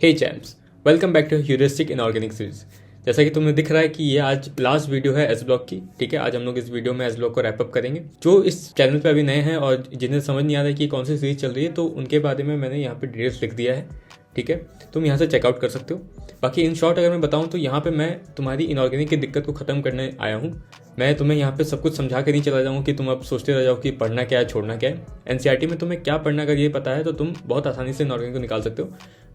Hey champs, welcome back to heuristic inorganic series. जैसा कि तुम्हें दिख रहा है कि ये आज लास्ट वीडियो है एस ब्लॉक की। ठीक है, आज हम लोग इस वीडियो में एस ब्लॉक को रैप अप करेंगे। जो इस चैनल पे अभी नए हैं और जिन्हें समझ नहीं आ रहा है कि कौन सी सीरीज चल रही है, तो उनके बारे में मैंने यहाँ पे डिटेल्स लिख दिया है। ठीक है, तुम यहाँ से चेकआउट कर सकते हो। बाकी इन शॉर्ट अगर मैं बताऊँ तो यहाँ पे मैं तुम्हारी इनऑर्गेनिक की दिक्कत को ख़त्म करने आया हूँ। मैं तुम्हें यहाँ पे सब कुछ समझा के नहीं चला जाऊँगा कि तुम अब सोचते रह जाओ कि पढ़ना क्या है छोड़ना क्या है। एनसीईआरटी में तुम्हें क्या पढ़ना अगर ये पता है तो तुम बहुत आसानी से इनऑर्गेनिक को निकाल सकते हो।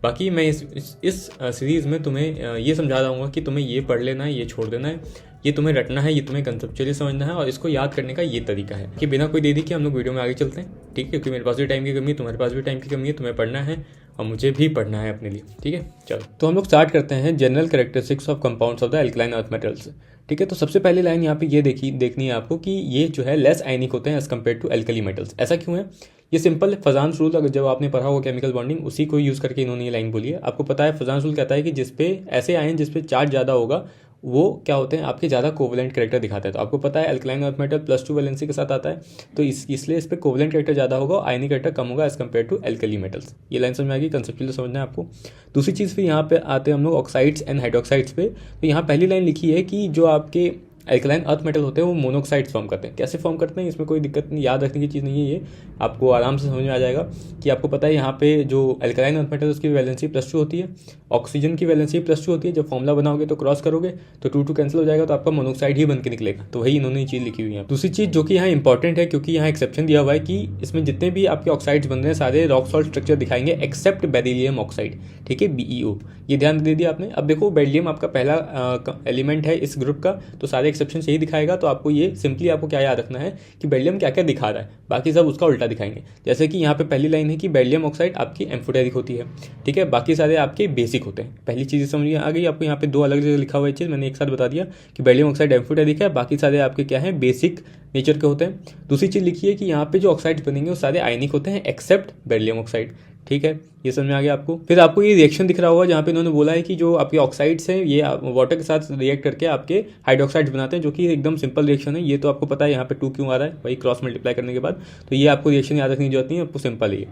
बाकी मैं इस सीरीज़ में तुम्हें ये समझा दूँगा कि तुम्हें ये पढ़ लेना है, ये छोड़ देना है, ये तुम्हें रटना है, ये तुम्हें कंसेप्चुअली समझना है और इसको याद करने का ये तरीका है। कि बिना कोई देरी के हम लोग वीडियो में आगे चलते हैं। ठीक है, क्योंकि मेरे पास भी टाइम की कमी है, तुम्हारे पास भी टाइम की कमी है, तुम्हें पढ़ना है और मुझे भी पढ़ना है अपने लिए। ठीक है, चलो तो हम लोग स्टार्ट करते हैं general characteristics of compounds of the alkaline earth metals. ठीक है, तो सबसे पहली लाइन यहाँ पे ये देखनी है आपको कि ये जो है लेस आयनिक होते हैं as compare to alkali metals. ऐसा क्यों है? ये सिंपल फजान्स रूल, अगर जब आपने पढ़ा होगा केमिकल बॉन्डिंग, उसी को यूज़ करके इन्होंने ये लाइन बोली है। आपको पता है फजान्स रूल कहता है कि जिसपे ऐसे आयन जिसपे चार्ज ज़्यादा होगा वो क्या होते हैं, आपके ज़्यादा कोवलेंट कैरेक्टर दिखाते हैं। तो आपको पता है एल्कलाइन अर्थ मेटल +2 वैलेंसी के साथ आता है, तो इसलिए इस पर कोवलेंट कैरेक्टर ज़्यादा होगा और आयनिक कैरेक्टर कम होगा as compare to alkali metals. ये लाइन समझ में आएगी, कंसेप्चुअली समझना है आपको। दूसरी चीज़ फिर यहाँ पे आते हैं हम लोग ऑक्साइड्स एंड हाइड्रोक्साइड्स पे। तो यहाँ पहली लाइन लिखी है कि जो आपके एल्कलाइन अर्थ मेटल होते हैं वो मोनोक्साइड्स फॉर्म करते हैं। कैसे फॉर्म करते हैं इसमें कोई दिक्कत नहीं, याद रखने की चीज़ नहीं है, ये आपको आराम से समझ में आ जाएगा। कि आपको पता है यहाँ पे जो एल्कलाइन अर्थ मेटल उसकी वैलेंसी +2 होती है, ऑक्सीजन की वैलेंसी +2 होती है। जब फॉर्मूला बनाओगे तो क्रॉस करोगे तो 2 कैंसिल हो जाएगा, तो आपका मोनोक्साइड ही बन के निकलेगा। तो वही इन्होंने चीज़ लिखी हुई है। दूसरी चीज़ जो कि यहाँ इंपॉर्टेंट है, क्योंकि यहाँ एक्सेप्शन दिया हुआ है कि इसमें जितने भी आपके ऑक्साइड्स बन रहे हैं सारे रॉक सॉल्ट स्ट्रक्चर दिखाएंगे एक्सेप्ट बेरिलियम ऑक्साइड। ठीक है, BeO, ये ध्यान दे दिया आपने। अब देखो बेरिलियम आपका पहला एलिमेंट है इस ग्रुप का, तो सारे एक्सेप्शन यही दिखाएगा। तो आपको ये सिंपली आपको क्या याद रखना है कि बेरिलियम क्या क्या दिखा रहा है, बाकी सब उसका उल्टा दिखाएंगे। जैसे कि यहाँ पे पहली लाइन है कि बेरिलियम ऑक्साइड आपकी एम्फोटेरिक होती है। ठीक है, बाकी सारे आपके बेसिक होते हैं। पहली चीज़ समझ आ गई आपको। यहाँ पे दो अलग जगह लिखा हुआ है चीज़, मैंने एक साथ बता दिया कि बेरिलियम ऑक्साइड एम्फोटेरिक है, बाकी सारे आपके क्या है, बेसिक नेचर के होते हैं। दूसरी चीज़ लिखी है कि यहाँ पे जो ऑक्साइड्स बनेंगे वो सारे आयनिक होते हैं एक्सेप्ट बेरिलियम ऑक्साइड। ठीक है, ये समझ में आ गया आपको। फिर आपको ये रिएक्शन दिख रहा होगा जहाँ पे इन्होंने बोला है कि जो आपके ऑक्साइड्स हैं ये वाटर के साथ रिएक्ट करके आपके हाइड्रोक्साइड्स बनाते हैं, जो कि एकदम सिंपल रिएक्शन है। ये तो आपको पता है यहाँ पे 2 क्यों आ रहा है, वही क्रॉस मल्टीप्लाई करने के बाद। तो ये आपको रिएक्शन याद रखने की जरूरत नहीं है, आपको सिंपल है ये।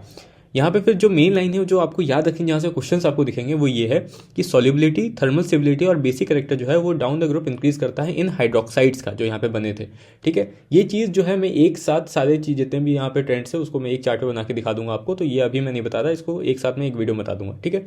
यहाँ पे फिर जो मेन लाइन है जो आपको याद रखनी, जहाँ से क्वेश्चंस आपको दिखेंगे, वो ये है कि सॉल्युबिलिटी, थर्मल स्टेबिलिटी और बेसिक कैरेक्टर जो है वो डाउन द ग्रुप इंक्रीज करता है इन हाइड्रोक्साइड्स का, जो यहाँ पे बने थे। ठीक है, ये चीज़ जो है मैं एक साथ सारे चीज़ जितने भी यहाँ पे ट्रेंड्स है उसको मैं एक चार्ट पे बना के दिखा दूंगा आपको। तो ये अभी मैं नहीं बता रहा, इसको एक साथ में एक वीडियो में बता दूंगा। ठीक है,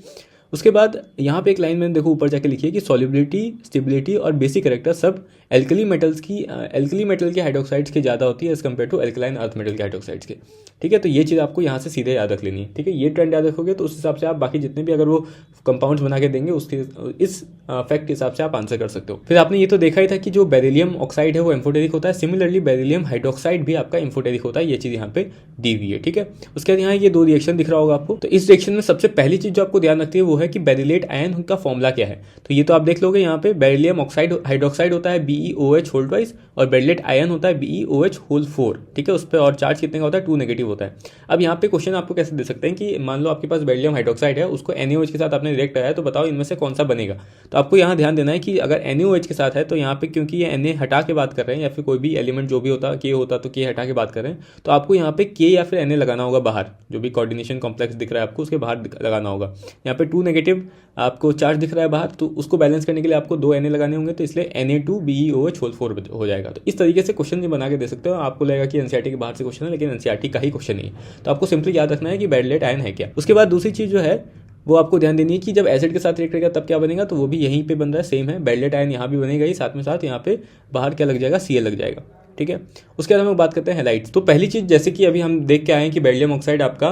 उसके बाद यहाँ पे एक लाइन मैंने देखो ऊपर जाके लिखी है कि सॉल्युबिलिटी, स्टेबिलिटी और बेसिक कैरेक्टर सब एल्कली मेटल के हाइड्रोक्साइड्स के ज़्यादा होती है as compare to alkaline earth metal के हाइड्रोक्साइड्स के। ठीक है, तो ये चीज़ आपको यहाँ से सीधे याद रख लेनी है। ठीक है, ये ट्रेंड याद रखोगे तो उस हिसाब से आप बाकी जितने भी अगर वो कंपाउंड्स बना के देंगे उसके इस फैक्ट के हिसाब से आप आंसर कर सकते हो। फिर आपने ये तो देखा ही था कि जो बेरिलियम ऑक्साइड है वो एम्फोटेरिक होता है, सिमिलरली बेरिलियम हाइड्रोक्साइड भी आपका एम्फोटेरिक होता है। ये चीज़ यहाँ पे दी हुई है। ठीक है, उसके बाद यहाँ ये 2 रिएक्शन दिख रहा होगा आपको। तो इस रिएक्शन में सबसे पहली चीज़ जो आपको ध्यान रखती है वो है कि बेरिलेट आयन का फॉर्मूला क्या है। तो ये तो आप देख लोगे, यहाँ पे बेरिलियम ऑक्साइड हाइड्रोक्साइड होता है BeOH होल ट्वाइस और बेरिलेट आयन होता है BeOH होल 4। ठीक है, उस पर और चार्ज कितने का होता है, 2 नेगेटिव होता है। अब यहाँ पे क्वेश्चन आपको कैसे दे सकते हैं कि मान लो आपके पास बेरिलियम हाइड्रोक्साइड है, उसको NaOH के साथ आपने रिएक्ट कराया, तो बताओ इनमें से कौन सा बनेगा। तो आपको यहाँ ध्यान देना है कि अगर NaOH के साथ है तो यहाँ पे क्योंकि ये Na हटा के बात कर रहे हैं, या फिर कोई भी एलिमेंट जो भी होता K होता तो K हटा के बात कर रहे हैं, तो आपको यहाँ पे K या फिर Na लगाना होगा बाहर। जो भी कोऑर्डिनेशन कॉम्प्लेक्स दिख रहा है आपको उसके बाहर लगाना होगा। यहाँ पे 2 नेगेटिव आपको चार्ज दिख रहा है बाहर, तो उसको बैलेंस करने के लिए आपको 2 Na लगाने होंगे, तो इसलिए Na2 BeOH होल 4 हो जाएगा। तो इस तरीके से क्वेश्चन ये बना के दे सकते हो। आपको लगेगा कि एनसीईआरटी के बाहर से क्वेश्चन है, लेकिन एनसीईआरटी का ही क्वेश्चन नहीं है। तो आपको सिंपली याद रखना है कि बेरिलेट आयन है क्या। उसके बाद दूसरी चीज़ जो है वो आपको ध्यान देनी है कि जब एसिड के साथ रिएक्ट करेगा तब क्या बनेगा, तो वो भी यहीं पे बन रहा है, सेम है। बेरिलेट आयन यहाँ भी बनेगा ही, साथ में साथ यहाँ पे बाहर क्या लग जाएगा, Cl लग जाएगा। ठीक है, उसके बाद हम लोग बात करते हैं हैलाइड्स। तो पहली चीज़ जैसे कि अभी हम देख के आए हैं कि बेरिलियम ऑक्साइड आपका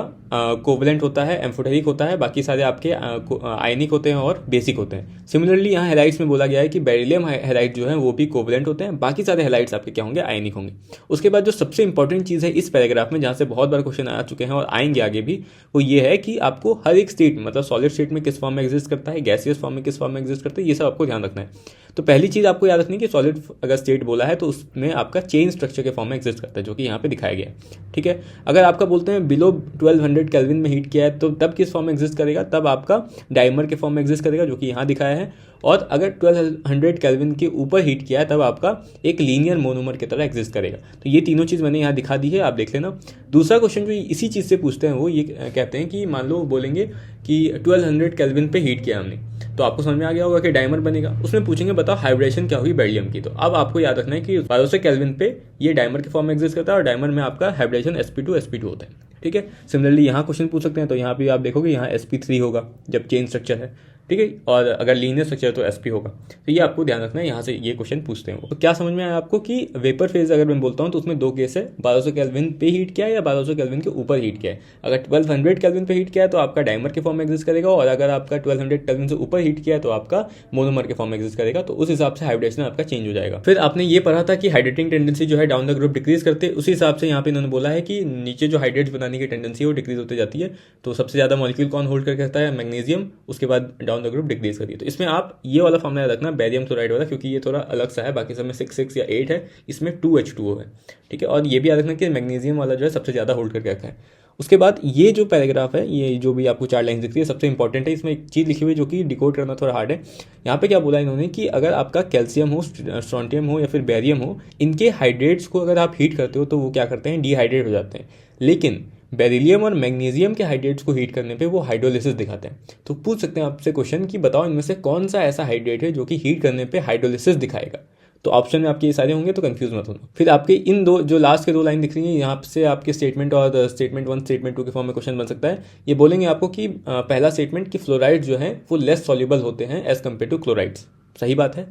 कोवलेंट होता है, एम्फोटेरिक होता है, बाकी सारे आपके आयनिक होते हैं और बेसिक होते हैं। सिमिलरली यहाँ हैलाइड्स में बोला गया है कि बेरिलियम हैलाइड जो है वो भी कोवलेंट होते हैं, बाकी सारे हैलाइड्स आपके क्या होंगे, आयनिक होंगे। उसके बाद जो सबसे इंपॉर्टेंट चीज़ है इस पैराग्राफ में, जहाँ से बहुत बार क्वेश्चन आ चुके हैं और आएंगे आगे भी, वो ये है कि आपको हर एक स्टेट मतलब सॉलिड स्टेट में किस फॉर्म में एग्जिस्ट करता है, गैसियस फॉर्म में किस फॉर्म में एग्जिस्ट करता है, ये सब आपको ध्यान रखना है। तो पहली चीज़ आपको याद रखनी है कि सॉलिड अगर स्टेट बोला है तो उसमें आपका चेन स्ट्रक्चर के फॉर्म में एग्जिस्ट करता है, जो कि यहाँ पे दिखाया गया है। ठीक है, अगर आपका बोलते हैं बिलो 1200 केल्विन में हीट किया है तो तब किस फॉर्म में एग्जिस्ट करेगा, तब आपका डाइमर के फॉर्म में एग्जिस्ट करेगा, जो कि यहाँ दिखाया है। और अगर 1200 केल्विन के ऊपर हीट किया है तब आपका एक लीनियर मोनोमर की तरह एग्जिस्ट करेगा। तो ये तीनों चीज़ मैंने यहाँ दिखा दी है, आप देख लेना। दूसरा क्वेश्चन जो इसी चीज़ से पूछते हैं वो ये कहते हैं कि मान लो बोलेंगे कि 1200 केल्विन पे हीट किया हमने, तो आपको समझ में आ गया होगा कि डायमर बनेगा। उसमें पूछेंगे बताओ हाइब्रिडेशन क्या हुई बेरिलियम की। तो अब आपको याद रखना है कि 1200 केल्विन पे ये डायमर के फॉर्म में एग्जिस्ट करता है और डायमर में आपका हाइब्रिडेशन sp2 होता है। ठीक है, सिमिलरली यहाँ क्वेश्चन पूछ सकते हैं, तो यहाँ भी आप देखोगे यहाँ sp3 होगा जब चेन स्ट्रक्चर है। ठीक है, और अगर लीनियर स्ट्रक्चर तो sp होगा। तो ये आपको ध्यान रखना है, यहाँ से ये क्वेश्चन पूछते हैं। तो क्या समझ में आया आपको कि वेपर फेज अगर मैं बोलता हूँ तो उसमें दो केस है, 1200 केल्विन पे हीट किया है या 1200 केल्विन के ऊपर हीट किया है। अगर 1200 केल्विन पे हीट किया है तो आपका डायमर के फॉर्म में एग्जिस्ट करेगा, और अगर आपका 1200 केल्विन से ऊपर हीट किया है तो आपका मोनोमर के फॉर्म में एग्जिस्ट करेगा। तो उस हिसाब से हाइब्रिडेशन आपका चेंज हो जाएगा। फिर आपने ये पढ़ा था कि हाइड्रेटिंग टेंडेंसी जो है डाउन द ग्रुप डिक्रीज करते हैं, उसी हिसाब से यहाँ पे इन्होंने बोला है कि नीचे जो हाइड्रेट्स बनाने की टेंडेंसी है वो डिक्रीज होती जाती है। तो सबसे ज्यादा मॉलिक्यूल कौन होल्ड करके रखता है, मैग्नीशियम, उसके बाद डाउन द ग्रुप डिक्रीज करती है। तो इसमें आप ये वाला फॉर्मूला रखना बेरियम क्लोराइड वाला, क्योंकि ये थोड़ा अलग सा है, बाकी सब में 6 या 8 है, इसमें 2H2O है। ठीक है, और ये भी याद रखना कि मैग्नीशियम वाला जो है सबसे ज़्यादा होल्ड करके रखा है। उसके बाद ये जो पैराग्राफ है, ये जो भी आपको 4 लाइन दिख रही है, सबसे इंपॉर्टेंट है। इसमें एक चीज़ लिखी हुई है जो कि डिकोड करना थोड़ा हार्ड है। यहाँ पे क्या बोला इन्होंने कि अगर आपका कैल्शियम हो, स्ट्रोंटियम हो या फिर बेरियम हो, इनके हाइड्रेट्स को अगर आप हीट करते हो तो वो क्या करते हैं, डिहाइड्रेट हो जाते हैं। लेकिन बेरिलियम और मैग्नीशियम के हाइड्रेट्स को हीट करने पे वो हाइड्रोलिसिस दिखाते हैं। तो पूछ सकते हैं आपसे क्वेश्चन कि बताओ इनमें से कौन सा ऐसा हाइड्रेट है जो कि हीट करने पे हाइड्रोलिसिस दिखाएगा। तो ऑप्शन में आपके ये सारे होंगे, तो कंफ्यूज मत होना। फिर आपके इन दो जो लास्ट के 2 लाइन दिख रही हैं, यहाँ से आपके स्टेटमेंट और स्टेटमेंट 1 स्टेटमेंट 2 के फॉर्म में क्वेश्चन बन सकता है। ये बोलेंगे आपको कि पहला स्टेटमेंट कि फ्लोराइड जो है वो लेस सॉल्युबल होते हैं एज कम्पेयर टू क्लोराइड्स, सही बात है।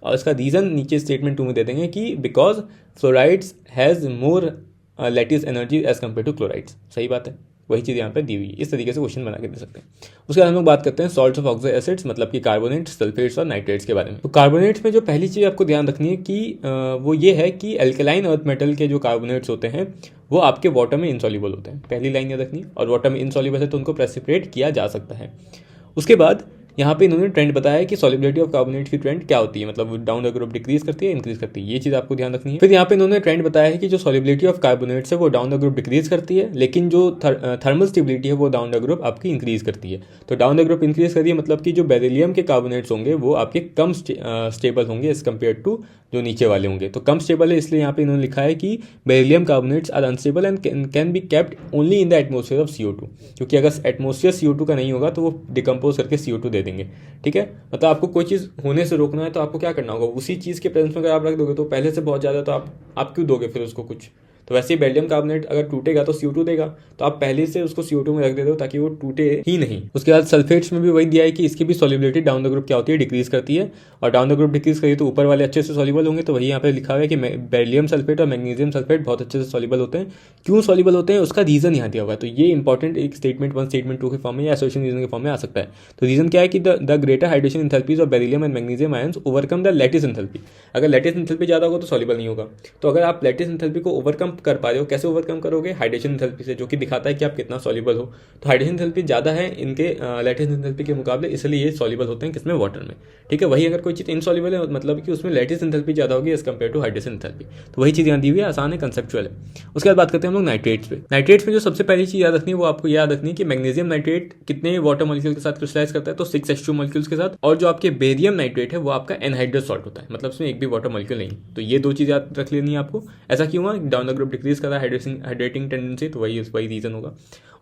और इसका रीजन नीचे स्टेटमेंट 2 में दे देंगे कि because fluorides has more lattice energy as compare to chlorides, सही बात है। वही चीज़ यहाँ पे दी हुई है, इस तरीके से क्वेश्चन बना के दे सकते हैं। उसके बाद हम लोग बात करते हैं सॉल्ट्स ऑफ ऑक्सो एसिड्स, मतलब कि कार्बोनेट, सल्फेट्स और नाइट्रेट्स के बारे में। तो कार्बोनेट्स में जो पहली चीज़ आपको ध्यान रखनी है कि वो ये है कि एल्कलाइन अर्थ मेटल के जो कार्बोनेट्स होते हैं वो आपके वाटर में इनसॉल्युबल होते हैं, पहली लाइन याद रखनी है। और वाटर में इनसॉल्युबल है तो उनको प्रेसिपिटेट किया जा सकता है। उसके बाद यहाँ पे इन्होंने ट्रेंड बताया है कि सॉलिबिलिटी ऑफ कार्बोनेट की ट्रेंड क्या होती है, मतलब डाउन द ग्रुप डिक्रीज करती है, इंक्रीज करती है, ये चीज़ आपको ध्यान रखनी है। फिर यहाँ पे इन्होंने ट्रेंड बताया है कि जो सॉलिबिलिटी ऑफ कार्बोनेट्स है वो डाउन द ग्रुप डिक्रीज करती है, लेकिन जो थर्मल स्टेबिलिटी है वो डाउन द ग्रुप आपकी इंक्रीज करती है। तो डाउन द ग्रुप इंक्रीज करती है मतलब कि जो बेरिलियम के कार्बोनेट्स होंगे वो आपके कम स्टेबल होंगे एज कम्पेयर टू जो नीचे वाले होंगे। तो कम स्टेबल है, इसलिए यहाँ पे इन्होंने लिखा है कि beryllium carbonates are unstable and can be kept only in the atmosphere of CO2, क्योंकि अगर एटमोसफियर CO2 का नहीं होगा तो वो डिकम्पोज करके CO2 दे देंगे। ठीक है, मतलब आपको कोई चीज़ होने से रोकना है तो आपको क्या करना होगा, उसी चीज़ के प्रेजेंस में अगर आप रख दोगे तो पहले से बहुत ज़्यादा, तो आप क्यों दोगे फिर उसको कुछ। तो वैसे ही बेरिलियम कार्बोनेट अगर टूटेगा तो CO2 देगा, तो आप पहले से उसको CO2 में रख देते हो ताकि वो टूटे ही नहीं। उसके बाद सल्फेट्स में भी वही दिया है कि इसकी भी सॉल्युबिलिटी डाउन द ग्रुप क्या होती है, डिक्रीज करती है। और डाउन द ग्रुप डिक्रीज करिए तो ऊपर वाले अच्छे से सॉल्युबल होंगे, तो वही यहाँ पे लिखा हुआ है कि बेरिलियम सल्फेट और मैग्नीशियम सल्फेट बहुत अच्छे से सॉल्युबल होते हैं। क्यों सॉल्युबल होते हैं उसका रीजन यहाँ दिया हुआ है। तो ये इंपॉर्टेंट एक स्टेटमेंट 1 स्टेटमेंट 2 के फॉर्म में या एसोसिएशन रीजन के फॉर्म में आ सकता है। तो रीजन क्या है कि the greater hydration enthalpies of beryllium and magnesium ions overcome the lattice enthalpy. अगर लैटिस एंथैल्पी ज़्यादा होगा तो सॉल्युबल नहीं होगा। तो अगर आप लैटिस एंथैल्पी को ओवरकम कर पा रहे हो, कैसे ओवरकम करोगे, हाइड्रेशन एंथैल्पी से, जो कि दिखाता है कि आप कितना सॉल्युबल हो। तो हाइड्रेशन एंथैल्पी ज़्यादा है इनके लैटिस एंथैल्पी के मुकाबले, इसलिए ये सॉल्युबल होते हैं किसमें, वाटर में। ठीक है, वही अगर कोई चीज़ इनसॉल्युबल है मतलब कि उसमें लैटिस एंथैल्पी ज़्यादा होगी as compare to hydration enthalpy. तो वही चीज़ यहाँ दी हुई है, आसान है, कंसेप्चुअल है। उसके बाद बात करते हैं हम लोग नाइट्रेट्स पे। नाइट्रेट्स में जो सबसे पहली चीज़ याद रखनी है वो आपको याद रखनी है कि मैग्नीशियम नाइट्रेट कितने वाटर मॉलिक्यूल के साथ क्रिस्टलाइज करता है, तो 6H2 मॉलिक्यूल्स के साथ। और जो आपके बेरियम नाइट्रेट है वो आपका एनहाइड्रस सॉल्ट होता है, मतलब उसमें एक भी वाटर मॉलिक्यूल नहीं। तो ये 2 चीज़ याद रख लेनी है आपको। ऐसा क्यों हुआ, डाउन द ग्रुप डिक्रीज कर रहा है हाइड्रेटिंग टेंडेंसी, तो वही रीजन होगा।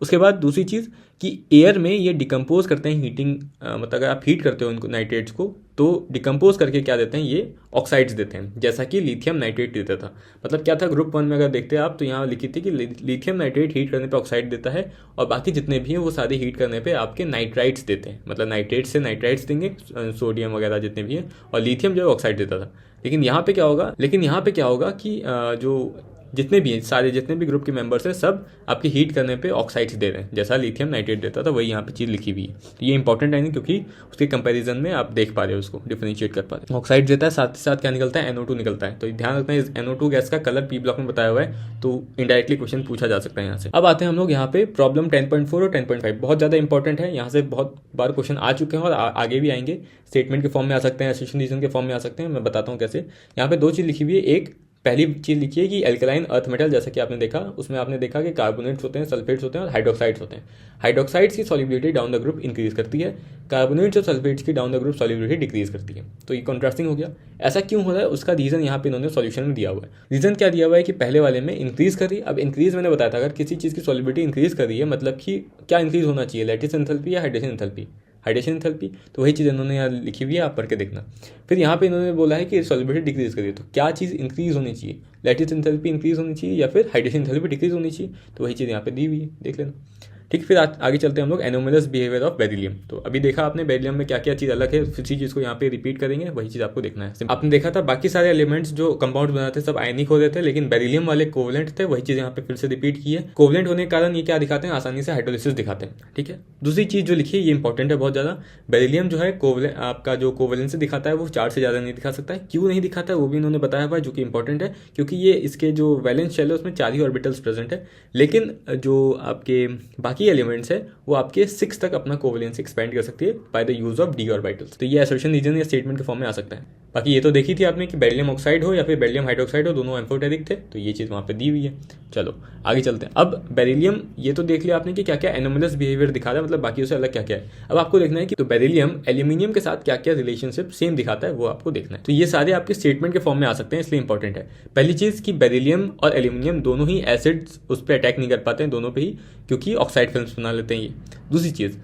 उसके बाद दूसरी चीज़ कि एयर में ये डिकम्पोज करते हैं हीटिंग, मतलब अगर आप हीट करते हो इनको नाइट्रेट्स को तो डिकम्पोज करके क्या देते हैं, ये ऑक्साइड्स देते हैं, जैसा कि लिथियम नाइट्रेट देता था। मतलब क्या था, ग्रुप 1 में अगर देखते हैं आप तो यहाँ लिखी थी कि लिथियम नाइट्रेट हीट करने पे ऑक्साइड देता है, और बाकी जितने भी हैं वो सारे हीट करने पे आपके नाइट्राइट्स देते हैं, मतलब नाइट्रेट से नाइट्राइट्स देंगे, सोडियम वगैरह जितने भी हैं, और लिथियम जो है ऑक्साइड देता था। लेकिन यहाँ पे क्या होगा कि जो जितने भी सारे जितने भी ग्रुप के मेंबर्स हैं सब आपकी हीट करने पे ऑक्साइड्स दे रहे हैं, जैसा लिथियम नाइट्रेट देता था वही यहाँ पे चीज़ लिखी हुई है। तो ये इंपॉर्टेंट है नहीं, क्योंकि उसके कंपैरिजन में आप देख पा रहे हो, उसको डिफरेंशिएट कर पा रहे हो। ऑक्साइड देता है, साथ ही साथ क्या निकलता है, NO2 निकलता है। तो ध्यान रखना है इस NO2 गैस का कलर पी ब्लॉक में बताया हुआ है, तो इनडायरेक्टली क्वेश्चन पूछा जा सकता है यहाँ से। अब आते हैं हम लोग यहाँ पे प्रॉब्लम 10.4 और 10.5 बहुत ज़्यादा इंपॉर्टेंट है, यहाँ से बहुत बार क्वेश्चन आ चुके हैं और आगे भी आएंगे। स्टेटमेंट के फॉर्म में आ सकते हैं, एसोसिएशन रीजन के फॉर्म में आ सकते हैं। मैं बताता हूँ कैसे। यहाँ पे दो चीज़ लिखी हुई है। एक पहली चीज़ लिखी है कि एल्कलाइन अर्थ मेटल, जैसा कि आपने देखा उसमें आपने देखा कि कार्बोनेट्स होते हैं, सल्फेट्स होते हैं और हाइड्रोक्साइड्स होते हैं। हाइड्रोक्साइड्स की solubility down the group increase करती है, कार्बोनेट्स और सल्फेट्स की down the group solubility decrease करती है। तो ये कॉन्ट्रास्टिंग हो गया। ऐसा क्यों हो रहा है उसका रीजन यहाँ पे इन्होंने सॉल्यूशन में दिया हुआ है। रीजन क्या दिया हुआ है कि पहले वाले में इंक्रीज कर रही है। अब इंक्रीज मैंने बताया था, अगर किसी चीज़ की सॉल्युबिलिटी इंक्रीज कर रही है मतलब कि क्या इंक्रीज होना चाहिए, लैटिस एंथैल्पी या हाइड्रेशन एंथैल्पी, हाइड्रेशन एंथैल्पी। तो वही चीज़ इन्होंने यहाँ लिखी हुई है, आप पढ़ के देखना। फिर यहाँ पे इन्होंने बोला है कि सॉल्युबिलिटी डिक्रीज करिए, तो क्या चीज़ इंक्रीज होनी चाहिए, लैटिस एंथैल्पी इंक्रीज होनी चाहिए या फिर हाइड्रेशन एंथैल्पी डिक्रीज होनी चाहिए। तो वही चीज़ यहाँ पे दी हुई है, देख लेना। ठीक, फिर आगे चलते हैं हम लोग एनोमलस बिहेवियर ऑफ बेरिलियम। तो अभी देखा आपने बेरिलियम में क्या क्या चीज़ अलग है, इसी चीज़ को यहाँ पे रिपीट करेंगे, वही चीज़ आपको देखना है। आपने देखा था बाकी सारे एलिमेंट्स जो कंपाउंड बनाते सब आयनिक होते थे, लेकिन बेरिलियम वाले कोवलेंट थे, वही चीज़ यहाँ पे फिर से रिपीट की है। कोवलेंट होने के कारण ये क्या दिखाते हैं, आसानी से हाइड्रोलिसिस दिखाते हैं। ठीक है, दूसरी चीज़ जो लिखी है ये इंपॉर्टेंट है बहुत ज़्यादा। बेरिलियम जो है आपका जो कोवलेंस दिखाता है वो 4 से ज़्यादा नहीं दिखा सकता है। क्यों नहीं दिखाता है वो भी इन्होंने बताया हुआ है, जो कि इंपॉर्टेंट है, क्योंकि ये इसके जो वैलेंस शेल है उसमें 4 ही ऑर्बिटल्स प्रेजेंट है, लेकिन जो आपके बाकी एलिमेंट्स है वो आपके 6 तक अपना कोवलेंस एक्सपेंड कर सकती है by the use of D orbitals. तो ये एसोसिएशन रीजन या स्टेटमेंट के फॉर्म में आ सकता है। बाकी ये तो देखी थी आपने कि बेरिलियम ऑक्साइड हो या फिर बेरिलियम हाइड्रोक्साइड हो, दोनों एम्फोटेरिक थे, तो ये चीज़ वहाँ पे दी हुई है। चलो आगे चलते हैं। अब बेरिलियम ये तो देख लिया आपने कि क्या क्या एनोमलस बिहेवियर दिखा रहा है, मतलब बाकी से अलग क्या क्या है। अब आपको देखना है कि तो बेरिलियम एल्यूमिनियम के साथ क्या क्या रिलेशनशिप सेम दिखाता है, वो आपको देखना है। तो ये सारे आपके स्टेटमेंट के फॉर्म में आ सकते हैं, इसलिए इंपॉर्टेंट है। पहली चीज़ कि बेरिलियम और एल्यूमिनियम दोनों ही एसिड्स उस पर अटैक नहीं कर पाते हैं, दोनों पे ही, क्योंकि ऑक्साइड फिल्म्स बना लेते हैं ये। दूसरी चीज़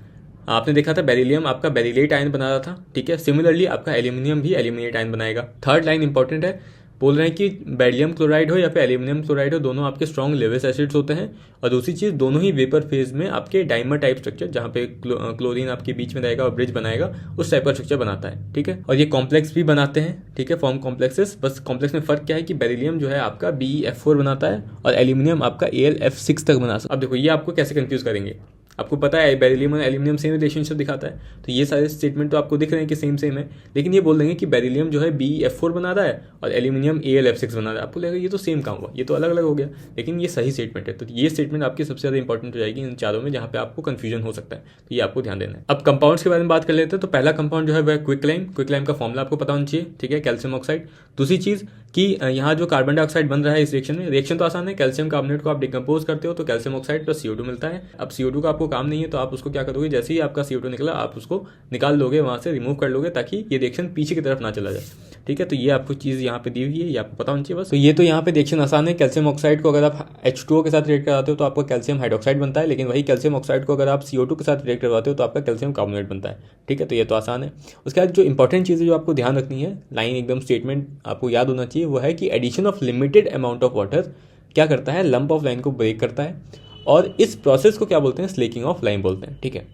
आपने देखा था बेरिलियम आपका बेरिलेट आयन बना रहा था, ठीक है, सिमिलरली आपका एल्यूमिनियम भी एल्यूमिनेट आयन बनाएगा। थर्ड लाइन इंपॉर्टेंट है, बोल रहे हैं कि बेरिलियम क्लोराइड हो या फिर एल्यूमिनियम क्लोराइड हो, दोनों आपके स्ट्रॉन्ग लेविस एसिड्स होते हैं। और दूसरी चीज़ दोनों ही वेपर फेज में आपके डाइमर टाइप स्ट्रक्चर, जहाँ पे क्लोरीन आपके बीच में रहेगा और ब्रिज बनाएगा, उस टाइप का स्ट्रक्चर बनाता है। ठीक है, और ये कॉम्प्लेक्स भी बनाते हैं, ठीक है, फॉर्म कॉम्प्लेक्सेस। बस कॉम्प्लेक्स में फर्क क्या है कि बेरिलियम जो है आपका BeF4 बनाता है और एल्यूमिनियम आपका AlF6 तक बना सकता है। अब देखो ये आपको कैसे कंफ्यूज करेंगे, आपको पता है बेरिलियम और एल्यूमिनियम सेम रिलेशनशिप दिखाता है, तो ये सारे स्टेटमेंट तो आपको दिख रहे हैं कि सेम है, लेकिन ये बोल देंगे कि बेरिलियम जो है BeF4 बना रहा है और एल्यूमिनियम AlF6 बना रहा है। आपको लगेगा ये तो सेम काम हुआ, ये तो अलग अलग हो गया, लेकिन ये सही स्टेटमेंट है। तो ये स्टेटमेंट आपकी सबसे ज़्यादा इंपॉर्टेंट हो जाएगी इन चारों में, जहाँ पे आपको कंफ्यूजन हो सकता है, तो ये आपको ध्यान देना है। अब कंपाउंड्स के बारे में बात कर लेते हैं। तो पहला कंपाउंड जो है वह क्विकलाइम का फॉर्मूला आपको पता होना चाहिए, ठीक है, कैल्शियम ऑक्साइड। दूसरी चीज़ कि यहाँ जो कार्बन डाइऑक्साइड बन रहा है इस रिएक्शन में, रिएक्शन तो आसान है, कैल्शियम कार्बोनेट को आप डिकम्पोज करते हो तो कैल्शियम ऑक्साइड प्लस CO2 मिलता है। अब CO2 का आपको काम नहीं है, तो आप उसको क्या करोगे, जैसे ही आपका CO2 निकला आप उसको निकाल लोगे, वहाँ से रिमूव कर लोगे, ताकि ये रिएक्शन पीछे की तरफ ना चला जाए। ठीक है, तो ये आपको चीज़ यहाँ पे दी हुई है, ये आपको पता होना चाहिए बस। तो ये तो यहाँ पे रिएक्शन आसान है। कैल्शियम ऑक्साइड को अगर आप H2O के साथ रिएक्ट कराते हो तो आपका कैल्शियम हाइड्रोक्साइड बनता है, लेकिन वही कैल्शियम ऑक्साइड को अगर आप CO2 के साथ रिएक्ट करवाते हो तो आपका कैल्शियम कार्बोनेट बनता है। ठीक है, तो ये तो आसान है। उसके बाद जो इंपॉर्टेंट चीज़ है जो आपको ध्यान रखनी है, लाइन एकदम स्टेटमेंट आपको याद होना चाहिए, वो है कि addition of limited amount of water क्या करता है, लंप ऑफ लाइन को ब्रेक करता है, और इस प्रोसेस को क्या बोलते हैं, स्लेकिंग ऑफ लाइन बोलते हैं। ठीक है,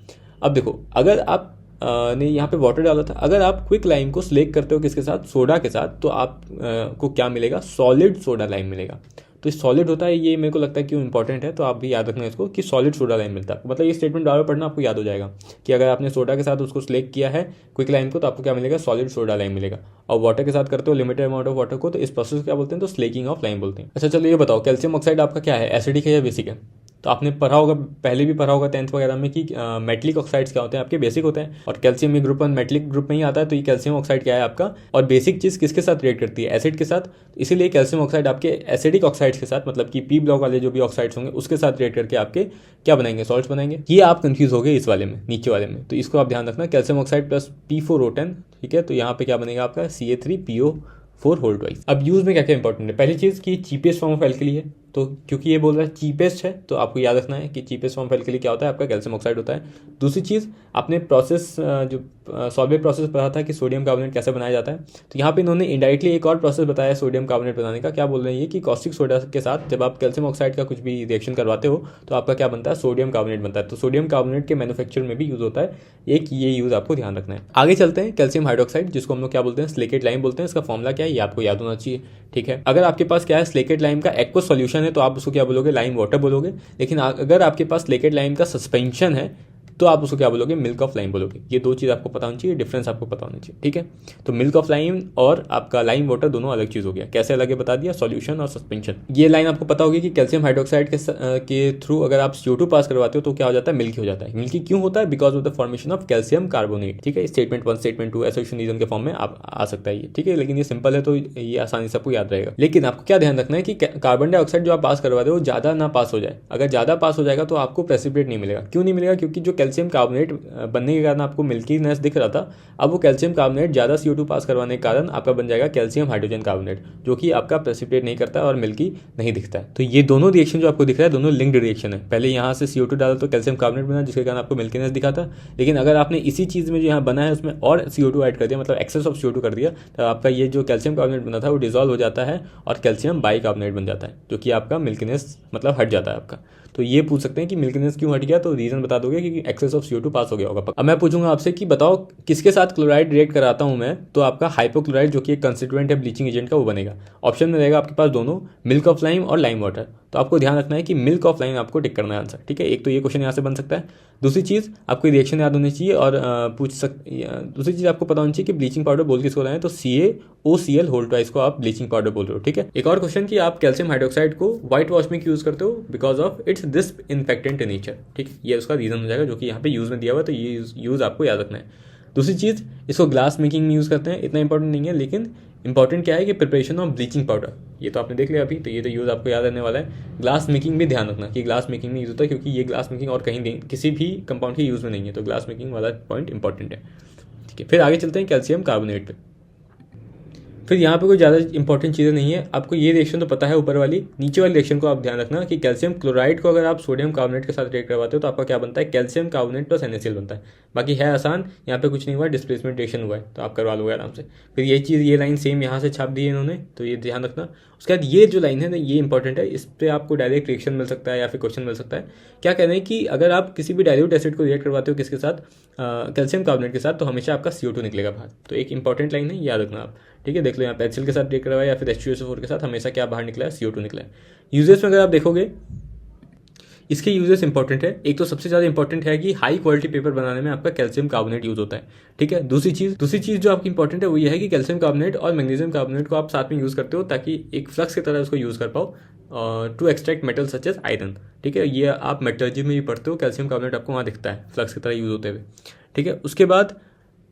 अब देखो अगर आप ने यहाँ पे वाटर डाला था, अगर आप क्विक लाइम को स्लेक करते हो किसके साथ, सोडा के साथ, तो आप को क्या मिलेगा, सॉलिड सोडा लाइम मिलेगा। तो सॉलिड होता है, ये मेरे को लगता है क्यों इंपॉर्टेंट है, तो आप भी याद रखना इसको कि सॉलिड सोडा लाइम मिलता है। मतलब ये स्टेटमेंट बार बार पढ़ना, आपको याद हो जाएगा कि अगर आपने सोडा के साथ उसको स्लेक किया है क्विक लाइम को, तो आपको क्या मिलेगा, सॉलिड सोडा लाइम मिलेगा। और वाटर के साथ करते हो लिमिटेड अमाउंट ऑफ वाटर को, तो इस प्रोसेस को क्या बोलते हैं, तो स्लेकिंग ऑफ लाइम बोलते हैं। अच्छा चलो ये बताओ, कैल्शियम ऑक्साइड आपका क्या है, एसिडिक है या बेसिक है। तो आपने पढ़ा होगा, पहले भी पढ़ा होगा 10th वगैरह में कि मेटलिक ऑक्साइड्स क्या होते हैं, आपके बेसिक होते हैं, और कैल्शियम ये ग्रुप 1 मेटलिक ग्रुप में ही आता है। तो ये कैल्शियम ऑक्साइड क्या है आपका, और बेसिक चीज़ किसके साथ रिएक्ट करती है, एसिड के साथ। इसीलिए कैल्शियम ऑक्साइड आपके एसिडिक ऑक्साइड्स के साथ, मतलब कि P ब्लॉक वाले जो भी ऑक्साइड्स होंगे उसके साथ रिएक्ट करके आपके क्या बनाएंगे, सॉल्ट्स बनाएंगे। ये आप कंफ्यूज हो गए इस वाले में, नीचे वाले में, तो इसको आप ध्यान रखना, कैल्शियम ऑक्साइड प्लस P4O10। ठीक है, तो यहाँ पे क्या बनेगा आपका CA3PO4 होल ट्वाइस। अब यूज में क्या क्या इंपॉर्टेंट है, पहली चीज़ की चीपेस्ट फॉर्म ऑफ एल्कली है, तो क्योंकि ये बोल रहा है चीपेस्ट है, तो आपको याद रखना है कि चीपेस्ट फॉर्म फाइल के लिए क्या होता है, आपका कैल्शियम ऑक्साइड होता है। दूसरी चीज़, आपने प्रोसेस जो सॉल्वेट प्रोसेस पढ़ा था कि सोडियम कार्बोनेट कैसे बनाया जाता है, तो यहाँ पे इन्होंने इनडायरेक्टली एक और प्रोसेस बताया है सोडियम कार्बोनेट बनाने का। क्या बोल रहे हैं ये कि कॉस्टिक सोडा के साथ जब आप कैल्शियम ऑक्साइड का कुछ भी रिएक्शन करवाते हो तो आपका क्या बनता है, सोडियम कार्बोनेट बनता है। तो सोडियम कार्बोनेट के मैन्युफैक्चर में भी यूज़ होता है, एक ये यूज़ आपको ध्यान रखना है। आगे चलते हैं, कैल्शियम हाइड्रोक्साइड जिसको हम लोग क्या बोलते हैं, सिलिकेट लाइम बोलते हैं। इसका फॉर्मूला क्या है ये आपको याद होना चाहिए, ठीक है। अगर आपके पास क्या है, सिलिकेट लाइम का एक्वस सॉल्यूशन है तो आप उसको क्या बोलोगे, लाइम वाटर बोलोगे। लेकिन अगर आपके पास सिलिकेट लाइम का सस्पेंशन है तो आप उसको क्या बोलोगे, मिल्क ऑफ लाइम बोलोगे। ये दो चीज़ आपको पता होनी चाहिए, डिफरेंस आपको पता होना चाहिए, ठीक है। तो मिल्क ऑफ लाइम और आपका लाइम वाटर दोनों अलग चीज़ हो गया। कैसे अलग है बता दिया, सॉल्यूशन और सस्पेंशन। ये लाइन आपको पता होगी कि कैल्शियम हाइड्रोक्साइड के थ्रू अगर आप CO2 पास करवाते हो तो क्या हो जाता है, मिल्की हो जाता है। मिल्की क्यों होता है, because of the formation of calcium carbonate, ठीक है। स्टेटमेंट 1 स्टेटमेंट 2 एसोसिएशन रीजन के फॉर्म में आप आ सकता है ये, ठीक है। लेकिन ये सिंपल है तो ये आसानी से आपको याद रहेगा। लेकिन आपको क्या ध्यान रखना है कि कार्बन डाइऑक्साइड जो आप पास करवा रहे हो ज़्यादा ना पास हो जाए। अगर ज़्यादा पास हो जाएगा तो आपको प्रेसिपिटेट नहीं मिलेगा। क्यों नहीं मिलेगा, क्योंकि जो कैल्शियम कार्बोनेट बनने के कारण आपको मिल्कीनेस दिख रहा था, अब वो कैल्शियम कार्बोनेट ज़्यादा CO2 पास करवाने के कारण आपका बन जाएगा कैल्शियम हाइड्रोजन कार्बोनेट, जो कि आपका प्रेसिपिटेट नहीं करता है और मिल्की नहीं दिखता है। तो ये दोनों रिएक्शन जो आपको दिख रहा है दोनों लिंक्ड रिएक्शन है। पहले यहाँ से CO2 डाला तो कैल्शियम कार्बोनेट बना जिसके कारण आपको मिल्कीनेस दिखा था। लेकिन अगर आपने इसी चीज़ में जो यहाँ बना है उसमें और CO2 ऐड कर दिया, मतलब एक्सेस ऑफ CO2 कर दिया, तो आपका ये जो कैल्शियम कार्बोनेट बना था वो डिजॉल्व हो जाता है और कैल्शियम बाइकार्बोनेट बन जाता है, जो कि आपका मिल्कीनेस मतलब हट जाता है आपका। तो ये पूछ सकते हैं कि मिल्कीनेस क्यों हट गया, तो रीजन बता दोगे कि एक्सेस ऑफ CO2 पास हो गया होगा। अब मैं पूछूंगा आपसे कि बताओ किसके साथ क्लोराइड रिएक्ट कराता हूं मैं, तो आपका हाइपोक्लोराइड जो कि एक कंस्टिट्यूएंट है ब्लीचिंग एजेंट का वो बनेगा। ऑप्शन में रहेगा आपके पास दोनों, मिल्क ऑफ लाइम और लाइम वाटर। तो आपको ध्यान रखना है कि मिल्क ऑफ लाइम आपको टिक करना है आंसर, ठीक है। एक तो ये क्वेश्चन यहाँ से बन सकता है। दूसरी चीज़ आपको रिएक्शन याद होनी चाहिए और दूसरी चीज़ आपको पता होनी चाहिए कि ब्लीचिंग पाउडर बोल किसको रहे हैं, तो CaOCl होल ट्वाइस को आप ब्लीचिंग पाउडर बोल रहे हो, ठीक है। एक और क्वेश्चन कि आप कैल्शियम हाइड्रोक्साइड को व्हाइट वॉश में यूज़ करते हो because of its disinfectant in nature, ठीक है। ये उसका रीजन हो जाएगा जो कि यहाँ पे यूज़ में दिया हुआ है, तो ये यूज़ आपको याद रखना है। दूसरी चीज़, इसको ग्लास मेकिंग में यूज़ करते हैं, इतना इंपॉर्टेंट नहीं है, लेकिन इंपॉर्टेंट क्या है कि प्रिपरेशन ऑफ ब्लीचिंग पाउडर, ये तो आपने देख लिया अभी, तो ये तो यूज़ आपको याद रहने वाला है। ग्लास मेकिंग भी ध्यान रखना कि ग्लास मेकिंग में यूज़ होता है, क्योंकि ये ग्लास मेकिंग और कहीं किसी भी कंपाउंड के यूज़ में नहीं है, तो ग्लास मेकिंग वाला पॉइंट इंपॉर्टेंट है, ठीक है। फिर आगे चलते हैं कैल्शियम कार्बोनेट पे। फिर यहाँ पे कोई ज़्यादा इंपॉर्टेंट चीज़ें नहीं है, आपको ये रिएक्शन तो पता है ऊपर वाली। नीचे वाली रिएक्शन को आप ध्यान रखना कि कैल्शियम क्लोराइड को अगर आप सोडियम कार्बोनेट के साथ रिएक्ट करवाते हो तो आपका क्या बनता है, कैल्शियम कार्बोनेट प्लस NaCl बनता है। बाकी है आसान, यहाँ पे कुछ नहीं हुआ, डिस्प्लेसमेंट रिएक्शन हुआ है, तो आप करवा लोगे आराम से। फिर ये चीज़, ये लाइन सेम यहाँ से छाप दी है इन्होंने, तो ये ध्यान रखना। उसके बाद ये जो लाइन है ना, ये इंपॉर्टेंट है, इस पर आपको डायरेक्ट रिएक्शन मिल सकता है या फिर क्वेश्चन मिल सकता है। क्या कह रहे हैं कि अगर आप किसी भी डाइल्यूट एसिड को रिएक्ट करवाते हो किसके साथ, कैल्शियम कार्बोनेट के साथ, तो हमेशा आपका CO2 निकलेगा बाहर। तो एक इंपॉर्टेंट लाइन है, याद रखना आप, ठीक है। देख लो यहाँ पे HCl के साथ रिएक्ट करवाया या फिर H2SO4 के साथ, हमेशा क्या बाहर निकला है, CO2 निकला है। यूजेस में अगर आप देखोगे इसके यूजेस इंपॉर्टेंट है। एक तो सबसे ज़्यादा इंपॉर्टेंट है कि हाई क्वालिटी पेपर बनाने में आपका कैल्शियम कार्बोनेट यूज होता है, ठीक है। दूसरी चीज़ जो आपकी इंपॉर्टेंट है वो ये है कि कैल्शियम कार्बोनेट और मैग्नीशियम कार्बोनेट को आप साथ में यूज़ करते हो ताकि एक फ्लक्स की तरह उसको यूज़ कर पाओ to extract metal such as iron, ठीक है। ये आप मेटलर्जी में भी पढ़ते हो, कैल्शियम कार्बोनेट आपको वहाँ दिखता है फ्लक्स की तरह यूज़ होते हुए, ठीक है। उसके बाद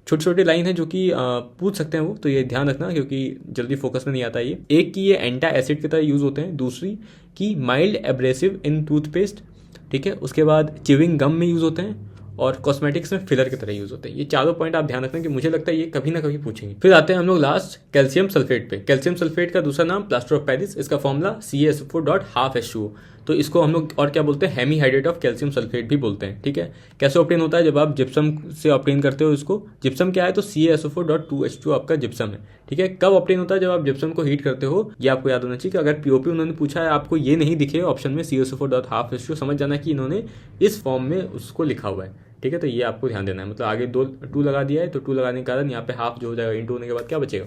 छोटे छोटे लाइन है जो कि पूछ सकते हैं वो, तो ये ध्यान रखना क्योंकि जल्दी फोकस में नहीं आता ये। एक कि ये एंटा एसिड की तरह यूज़ होते हैं, दूसरी कि माइल्ड एब्रेसिव इन टूथपेस्ट, ठीक है। उसके बाद चिविंग गम में यूज़ होते हैं और कॉस्मेटिक्स में फिलर की तरह यूज़ होते हैं। ये चारों पॉइंट आप ध्यान रखना कि मुझे लगता है ये कभी ना कभी पूछेंगे। फिर आते हैं हम लोग लास्ट कैल्शियम सल्फेट पे। कैल्शियम सल्फेट का दूसरा नाम प्लास्टर ऑफ पेरिस, इसका फॉर्मूला CaSO4.12H2O। तो इसको हम लोग और क्या बोलते हैं, hemihydrate of calcium sulphate भी बोलते हैं, ठीक है। कैसे ऑब्टेन होता है, जब आप जिप्सम से ऑब्टेन करते हो इसको। जिप्सम क्या है, तो CaSO4.2H2O आपका जिप्सम है, ठीक है। कब ऑब्टेन होता है, जब आप जिप्सम को हीट करते हो। ये आपको याद होना चाहिए कि अगर POP उन्होंने पूछा है आपको ये नहीं दिखे ऑप्शन में CaSO4.12H2O, समझ जाना कि इन्होंने इस फॉर्म में उसको लिखा हुआ है, ठीक है। तो ये आपको ध्यान देना है, मतलब आगे 2 लगा दिया है, तो 2 लगाने के कारण यहाँ पे हाफ जो हो जाएगा, इंटू होने के बाद क्या बचेगा,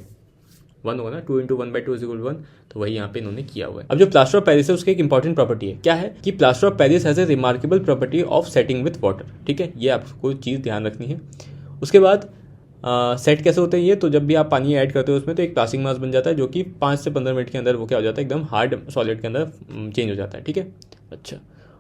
1 होगा ना। 2 × 1/2 = 1, तो वही यहाँ पे इन्होंने किया हुआ है। अब जो प्लास्टर ऑफ पेरिस है उसकी एक इंपॉर्टेंट प्रॉपर्टी है, क्या है कि plaster of Paris has a remarkable property of setting with water, ठीक है। ये आपको चीज़ ध्यान रखनी है। उसके बाद सेट कैसे होते हैं ये, तो जब भी आप पानी ऐड करते हो उसमें तो एक प्लास्टिक मास बन जाता है जो कि 5 से 15 मिनट के अंदर वो क्या हो जाता है, एकदम हार्ड सॉलिड के अंदर चेंज हो जाता है, ठीक है। अच्छा,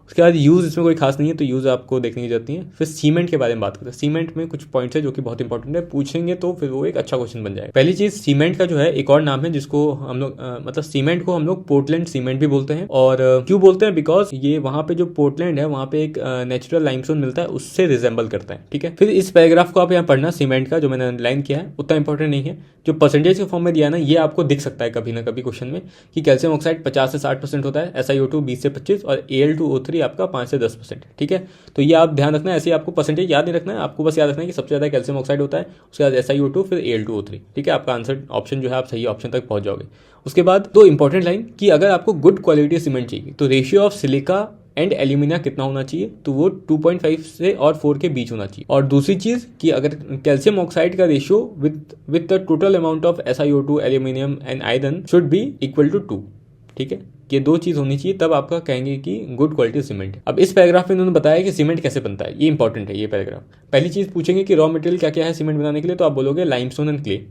उसके बाद यूज़ इसमें कोई खास नहीं है, तो यूज़ आपको देखने की जरूरत नहीं है। फिर सीमेंट के बारे में बात करते हैं। सीमेंट में कुछ पॉइंट्स है जो कि बहुत इंपॉर्टेंट है, पूछेंगे तो फिर वो एक अच्छा क्वेश्चन बन जाएगा। पहली चीज़, सीमेंट का जो है एक और नाम है जिसको हम लोग मतलब सीमेंट को हम लोग पोर्टलैंड सीमेंट भी बोलते हैं। और क्यों बोलते हैं? बिकॉज ये वहाँ पे जो पोर्टलैंड है वहाँ पे एक नेचुरल लाइमस्टोन मिलता है, उससे रिजेंबल करता है। ठीक है, फिर इस पैराग्राफ को आप यहाँ पढ़ना, सीमेंट का जो मैंने अंडरलाइन किया है उतना इंपॉर्टेंट नहीं है। जो परसेंटेज के फॉर्म में दिया ना, ये आपको दिख सकता है कभी ना कभी क्वेश्चन में कि कैल्शियम ऑक्साइड 50 से 60% होता है, SiO2 20 से 25 और Al2O3 आपका 5 से 10%। ठीक है, तो ये आप ध्यान रखना है। ऐसे आपको परसेंटेज याद नहीं रखना है, आपको बस याद रखना है कि सबसे ज़्यादा कैल्शियम ऑक्साइड होता है, उसके बाद SiO2 फिर Al2O3। ठीक है, आपका आंसर ऑप्शन जो है आप सही ऑप्शन तक पहुंच जाओगे। उसके बाद दो इंपॉर्टेंट लाइन कि अगर आपको गुड क्वालिटी सीमेंट चाहिए तो ratio of silica and alumina कितना होना चाहिए, तो वो 2.5 से और 4 के बीच होना चाहिए। और दूसरी चीज़ कि अगर कैल्शियम ऑक्साइड का ratio with the total amount of SiO2 aluminium and iron should be equal to 2। ठीक है, ये दो चीज़ होनी चाहिए, तब आपका कहेंगे कि गुड क्वालिटी सीमेंट। अब इस पैराग्राफ में उन्होंने बताया कि सीमेंट कैसे बनता है, ये इंपॉर्टेंट है ये पैराग्राफ। पहली चीज़ पूछेंगे कि रॉ मटेरियल क्या क्या है सीमेंट बनाने के लिए, तो आप बोलोगे लाइमस्टोन एंड क्ले।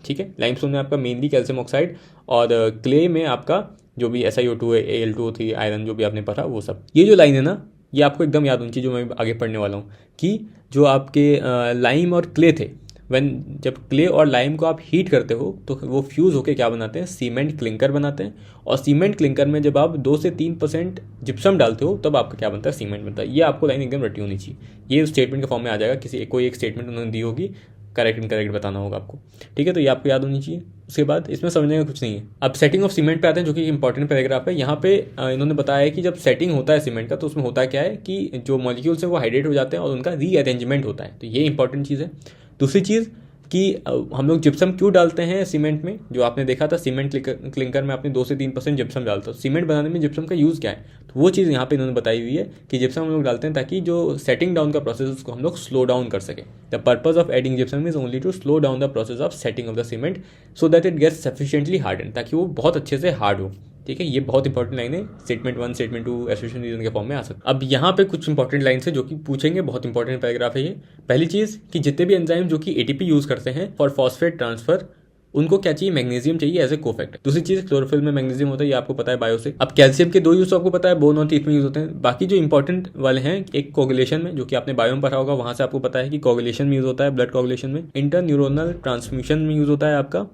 ठीक है, लाइमस्टोन में आपका मेनली कैल्शियम ऑक्साइड और क्ले में आपका जो भी SiO2 है, Al2O3 आयरन जो भी आपने पढ़ा वो सब। ये जो लाइन है ना, ये आपको एकदम याद होनी चाहिए, जो मैं आगे पढ़ने वाला हूँ कि जो आपके लाइम और क्ले थे, जब क्ले और लाइम को आप हीट करते हो तो वो फ्यूज़ होकर क्या बनाते हैं, सीमेंट क्लिंकर बनाते हैं। और सीमेंट क्लिंकर में जब आप 2 से 3% जिप्सम डालते हो तब आपका क्या बनता है, सीमेंट बनता है। ये आपको लाइन एकदम रटी होनी चाहिए, ये स्टेटमेंट के फॉर्म में आ जाएगा, कोई एक स्टेटमेंट उन्होंने दी होगी, करेक्ट इनकरेक्ट बताना होगा आपको। ठीक है, तो ये आपको याद होनी चाहिए। उसके बाद इसमें समझने का कुछ नहीं है। अब सेटिंग ऑफ सीमेंट पे आते हैं, जो कि इंपॉर्टेंट पैराग्राफ है। यहाँ पे इन्होंने बताया है कि जब सेटिंग होता है सीमेंट का तो उसमें होता क्या है कि जो मॉलिक्यूल्स हैं वो हाइड्रेट हो जाते हैं और उनका रीअरेंजमेंट होता है, तो ये इंपॉर्टेंट चीज़ है। दूसरी चीज़ कि हम लोग जिप्सम क्यों डालते हैं सीमेंट में, जो आपने देखा था सीमेंट क्लिंकर में आपने 2 से 3% जिप्सम डालता है। सीमेंट बनाने में जिप्सम का यूज़ क्या है, तो वो चीज़ यहाँ पे इन्होंने बताई हुई है कि जिप्सम हम लोग डालते हैं ताकि जो सेटिंग डाउन का प्रोसेस उसको हम लोग स्लो डाउन कर सकें। The purpose of adding gypsum is only to slow down the process of setting of the cement so that it gets sufficiently harden, ताकि वो बहुत अच्छे से हार्ड हो। ठीक है, ये बहुत इंपॉर्टेंट लाइन है, स्टेटमेंट 1 स्टेटमेंट 2 एसोसिएशन रीजन के फॉर्म में आ सकता है। अब यहाँ पे कुछ इंपॉर्टेंट लाइन्स है जो कि पूछेंगे, बहुत इंपॉर्टेंट पैराग्राफ है ये। पहली चीज़ कि जितने भी एंजाइम जो कि ATP यूज़ करते हैं फॉर फॉस्फेट ट्रांसफर, उनको क्या चाहिए, मैग्नीशियम चाहिए एज ए कोफैक्टर। दूसरी चीज़, क्लोरोफिल में मैग्नीशियम होता है, ये आपको पता है बायो से। अब कैल्शियम के 2 यूज आपको पता है, बोन और टीथ में यूज होते हैं। बाकी जो इंपॉर्टेंट वाले हैं, एक कोगुलेशन में, जो कि आपने बायो में पढ़ा होगा, वहां से आपको पता है कि कोगुलेशन में यूज होता है, ब्लड कोगुलेशन में। इंटरन्यूरोनल ट्रांसमिशन में यूज होता है आपका,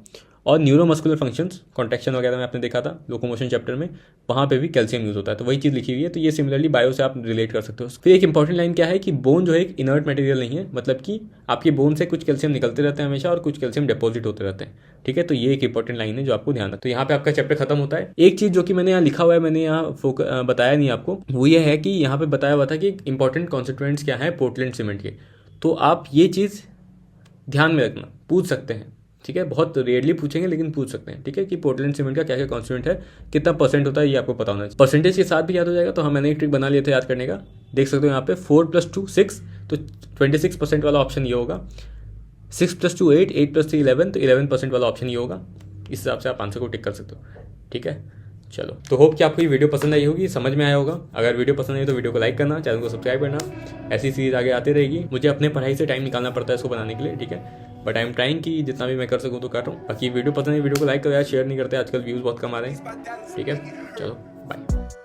और न्यूरोमस्कुलर फंक्शंस कॉन्ट्रैक्शन वगैरह में आपने देखा था लोकोमोशन चैप्टर में, वहाँ पे भी कैल्शियम यूज होता है, तो वही चीज़ लिखी हुई है। तो ये सिमिलरली बायो से आप रिलेट कर सकते हो। फिर एक इंपॉर्टेंट लाइन क्या है कि बोन जो है एक इनर्ट मटेरियल नहीं है, मतलब कि आपके बोन से कुछ कैल्शियम निकलते रहते हैं हमेशा और कुछ कैल्शियम डिपॉजिट होते रहते हैं। ठीक है, तो ये एक इंपॉर्टेंट लाइन है जो आपको ध्यान रखना। तो यहाँ पे आपका चैप्टर खत्म होता है। एक चीज़ जो कि मैंने यहाँ लिखा हुआ है, मैंने यहाँ बताया नहीं आपको, वो ये है कि यहाँ पे बताया हुआ था कि इंपॉर्टेंट कॉन्स्टिट्यूएंट्स क्या है पोर्टलैंड सीमेंट के, तो आप ये चीज़ ध्यान में रखना, पूछ सकते हैं। ठीक है, बहुत रेयरली पूछेंगे लेकिन पूछ सकते हैं। ठीक है, कि पोर्टलैंड सीमेंट का क्या क्या कॉन्स्टिट्यूएंट है, कितना परसेंट होता है, ये आपको पता होना चाहिए। परसेंटेज के साथ भी याद हो जाएगा, तो मैंने एक ट्रिक बना लिया था याद करने का, देख सकते हो यहाँ पे 4 + 2 6, तो 26% वाला ऑप्शन ये होगा। 6 + 2 8, 8 + 3 11, तो 11% वाला ऑप्शन ये होगा। इस हिसाब से आप आंसर को टिक कर सकते हो। ठीक है, चलो, तो होप कि आपको ये वीडियो पसंद आई होगी, समझ में आया होगा। अगर वीडियो पसंद आई तो वीडियो को लाइक करना, चैनल को सब्सक्राइब करना। ऐसी सीरीज आगे आती रहेगी। मुझे अपने पढ़ाई से टाइम निकालना पड़ता है इसको बनाने के लिए। ठीक है, बट आई एम ट्राइंग कि जितना भी मैं कर सकूँ तो कर रहा हूँ। बाकी वीडियो पसंद है, वीडियो को लाइक करो यार, शेयर नहीं करते, आजकल व्यूज़ बहुत कम आ रहे हैं। ठीक है, चलो बाय।